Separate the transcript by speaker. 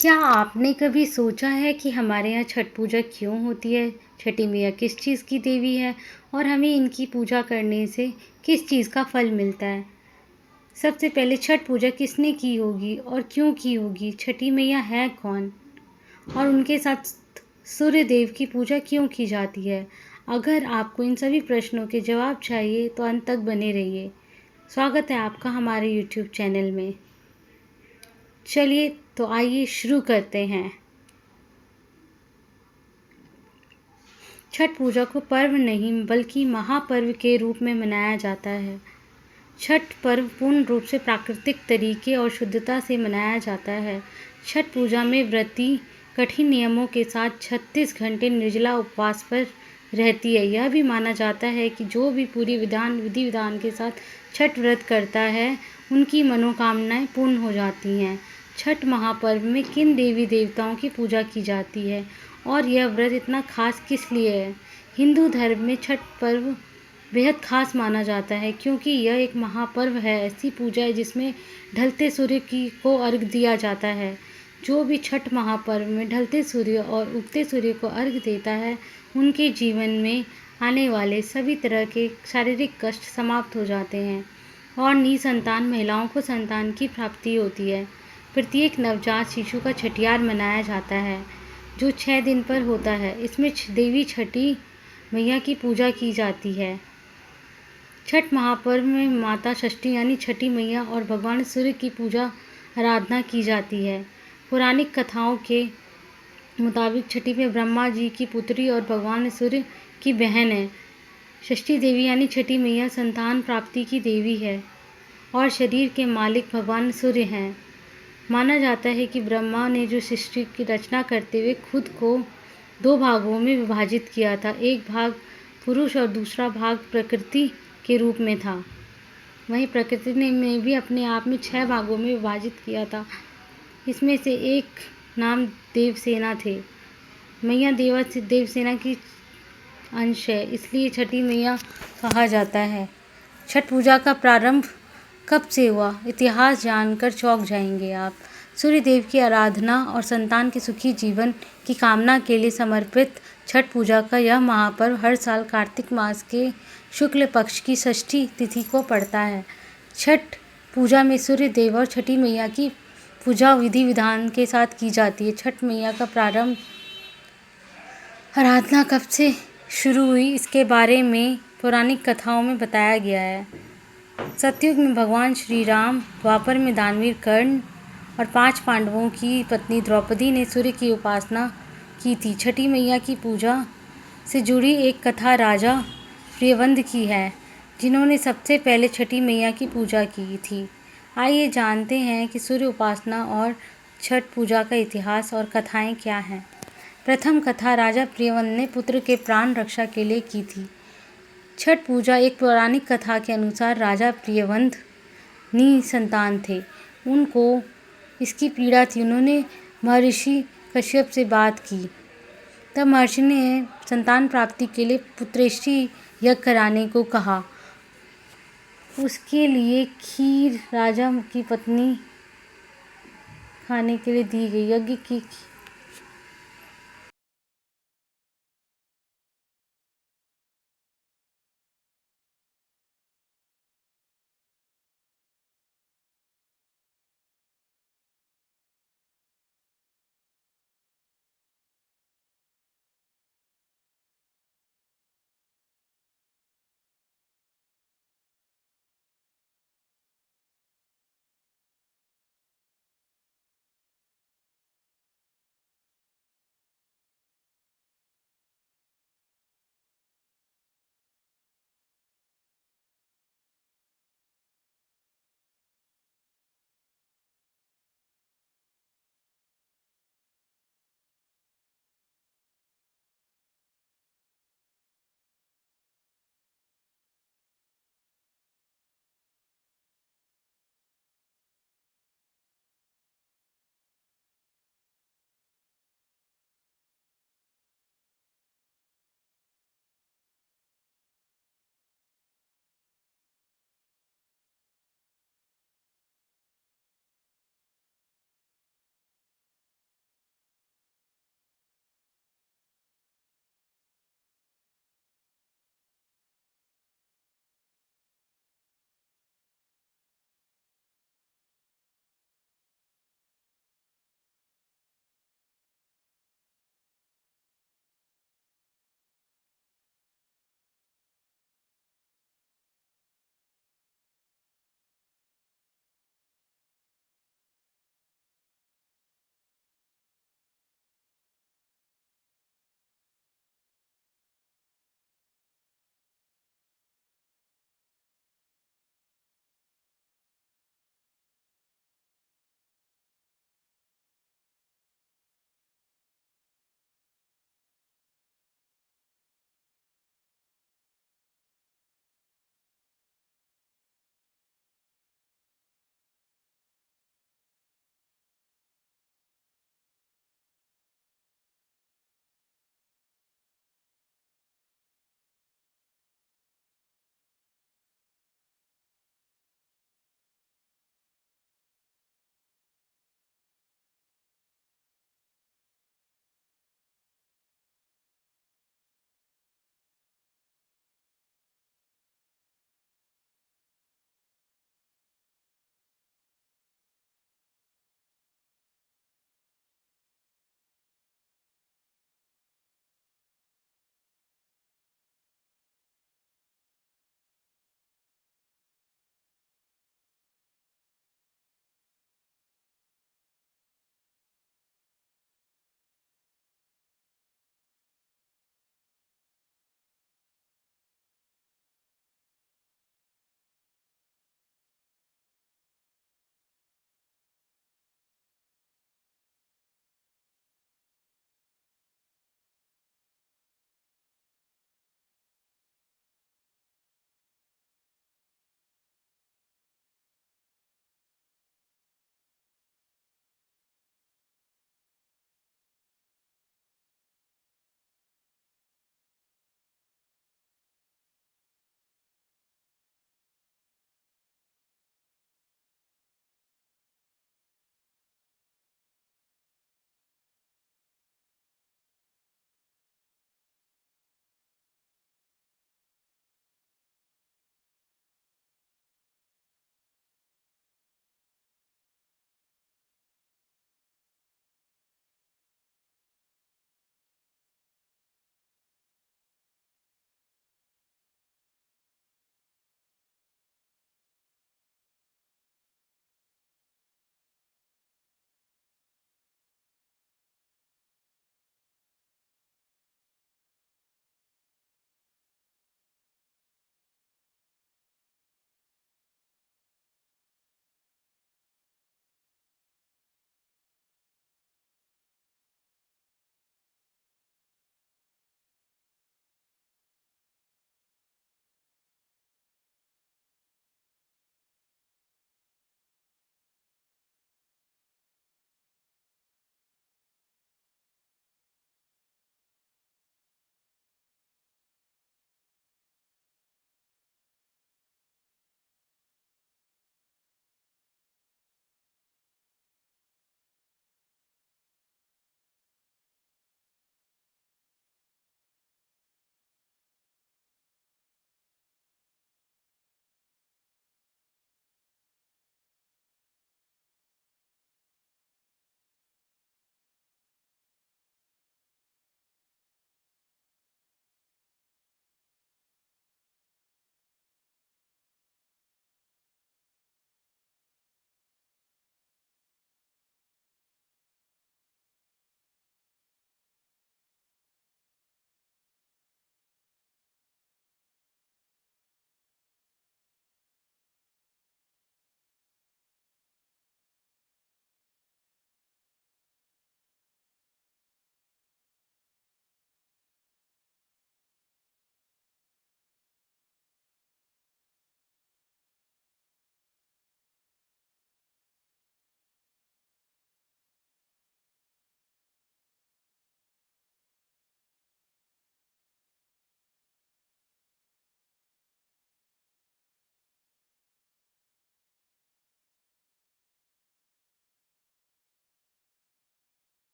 Speaker 1: क्या आपने कभी सोचा है कि हमारे यहाँ छठ पूजा क्यों होती है? छठी मैया किस चीज़ की देवी है और हमें इनकी पूजा करने से किस चीज़ का फल मिलता है? सबसे पहले छठ पूजा किसने की होगी और क्यों की होगी? छठी मैया है कौन? और उनके साथ सूर्य देव की पूजा क्यों की जाती है? अगर आपको इन सभी प्रश्नों के जवाब चाहिए तो अंत तक बने रहिए। स्वागत है आपका हमारे यूट्यूब चैनल में। चलिए तो आइए शुरू करते हैं। छठ पूजा को पर्व नहीं बल्कि महापर्व के रूप में मनाया जाता है। छठ पर्व पूर्ण रूप से प्राकृतिक तरीके और शुद्धता से मनाया जाता है। छठ पूजा में व्रती कठिन नियमों के साथ 36 घंटे निर्जला उपवास पर रहती है। यह भी माना जाता है कि जो भी पूरी विधि विधान के साथ छठ व्रत करता है उनकी मनोकामनाएं पूर्ण हो जाती हैं। छठ महापर्व में किन देवी देवताओं की पूजा की जाती है और यह व्रत इतना खास किस लिए है? हिंदू धर्म में छठ पर्व बेहद खास माना जाता है क्योंकि यह एक महापर्व है। ऐसी पूजा है जिसमें ढलते सूर्य को अर्घ दिया जाता है। जो भी छठ महापर्व में ढलते सूर्य और उगते सूर्य को अर्घ देता है उनके जीवन में आने वाले सभी तरह के शारीरिक कष्ट समाप्त हो जाते हैं और निसंतान महिलाओं को संतान की प्राप्ति होती है। प्रत्येक नवजात शिशु का छठियार मनाया जाता है जो 6 दिन पर होता है। इसमें देवी छठी मैया की पूजा की जाती है। छठ महापर्व में माता षष्ठी यानी छठी मैया और भगवान सूर्य की पूजा आराधना की जाती है। पौराणिक कथाओं के मुताबिक छठी में ब्रह्मा जी की पुत्री और भगवान सूर्य की बहन है। षष्ठी देवी यानी छठी मैया संतान प्राप्ति की देवी है और शरीर के मालिक भगवान सूर्य हैं। माना जाता है कि ब्रह्मा ने जो सृष्टि की रचना करते हुए खुद को 2 भागों में विभाजित किया था। एक भाग पुरुष और दूसरा भाग प्रकृति के रूप में था। वहीं प्रकृति ने भी अपने आप में 6 भागों में विभाजित किया था। इसमें से एक नाम देवसेना थे। मैया देवसेना की अंश है, इसलिए छठी मैया कहा जाता है। छठ पूजा का प्रारंभ कब से हुआ? इतिहास जानकर चौंक जाएंगे आप। सूर्य देव की आराधना और संतान के सुखी जीवन की कामना के लिए समर्पित छठ पूजा का यह महापर्व हर साल कार्तिक मास के शुक्ल पक्ष की षष्ठी तिथि को पड़ता है। छठ पूजा में सूर्य देव और छठी मैया की पूजा विधि विधान के साथ की जाती है। छठ मैया का प्रारंभ आराधना कब से शुरू हुई इसके बारे में पौराणिक कथाओं में बताया गया है। सतयुग में भगवान श्री राम, द्वापर में दानवीर कर्ण और 5 पांडवों की पत्नी द्रौपदी ने सूर्य की उपासना की थी। छठी मैया की पूजा से जुड़ी एक कथा राजा प्रियवंद की है जिन्होंने सबसे पहले छठी मैया की पूजा की थी। आइए जानते हैं कि सूर्य उपासना और छठ पूजा का इतिहास और कथाएं क्या हैं। प्रथम कथा राजा प्रियवंद ने पुत्र के प्राण रक्षा के लिए की थी। छठ पूजा एक पौराणिक कथा के अनुसार राजा प्रियवंद निसंतान थे। उनको इसकी पीड़ा थी। उन्होंने महर्षि कश्यप से बात की। तब महर्षि ने संतान प्राप्ति के लिए पुत्रेष्टि यज्ञ कराने को कहा। उसके लिए खीर राजा की पत्नी खाने के लिए दी गई। यज्ञ की